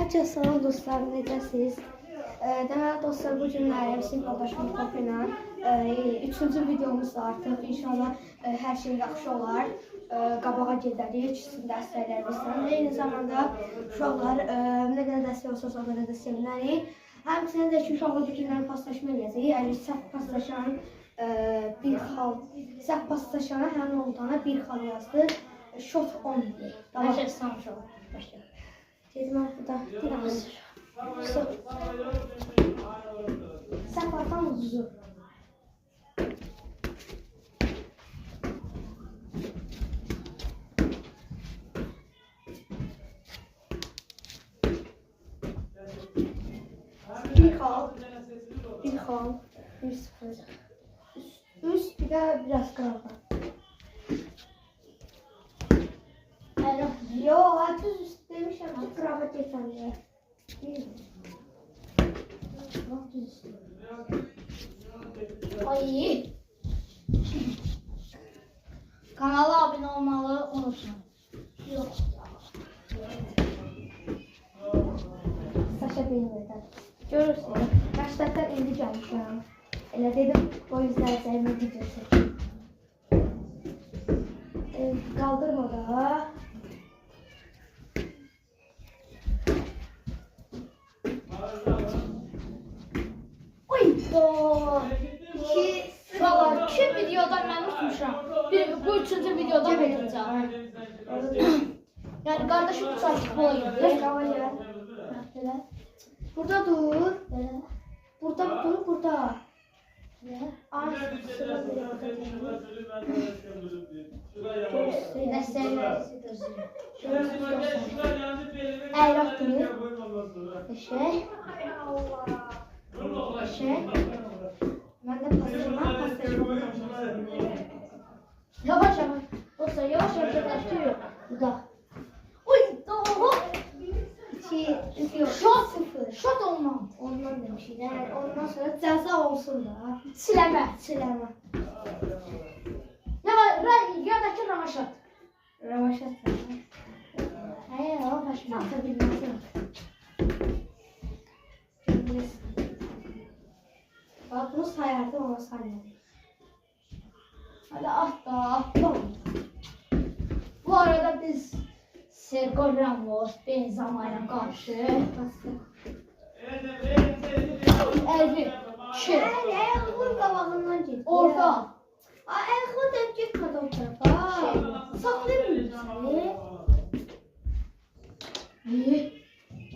Herkese salam dostlar, necəsiz? Deməli dostlar, bu günləri sinfadaşım Mustafa ilə 3-cü videomuzda artıq inşallah hər şey yaxşı olar. Qabağa gedərik, ikisini dəstəklərimizdən. Eyni zamanda uşaqlar nə qədər dəstək olsa o qədər də sevinərik. Həmçinin də ki, uşaqlar bu günləri paslaşma eləyəcək. Yəni səhv paslaşan səhv paslaşana həmin olduqlarına bir xal yazdı. Şot 10 deyək. Başa son şot. Başa. Dedim burada biraz. Səhv atan uzuzu. Bir xal, bir sıfır. Üst bir də biraz qırağa. Yo, düz üst demişəm ki, qırağa geçəndə. Bak düz üst. Ay. Kanala abone olmalı unutmayın. Yox. Saşa bilmirdən. Görürsünüz, məşqdən indi gəlmişəm. Elə dedim, o izləyəcəyimə video çəkim. Qaldırma da. Valla 2 videodan ben unutmuşam. Bu 3-cü videodan unutacağım. Yani kardeşim uçak boyu. Burada dur. Burada dur, burada. Eğraf durur. Şey. Ben de pastayı Yavaş yavaş. Dostlar yavaş yavaş yaklaştırıyor. burada. Uy doğru. 2 yok. Şot olmam. Ondan demişim. Yani ondan sonra ceza olsun da. Sileme. Sileme. Yadaki ramaşat. Ravaşat. Hayır ramaşat. Atabilmezsin. Bak bunu sayardım ama saymadım. Hadi atla. Bu arada biz Sergio Ramos, Benzema'ya karşı Elvi şey Ayağımın qabağından gitti. orada Ayağımı da gitmedi o tarafa. Saklayayım mı seni?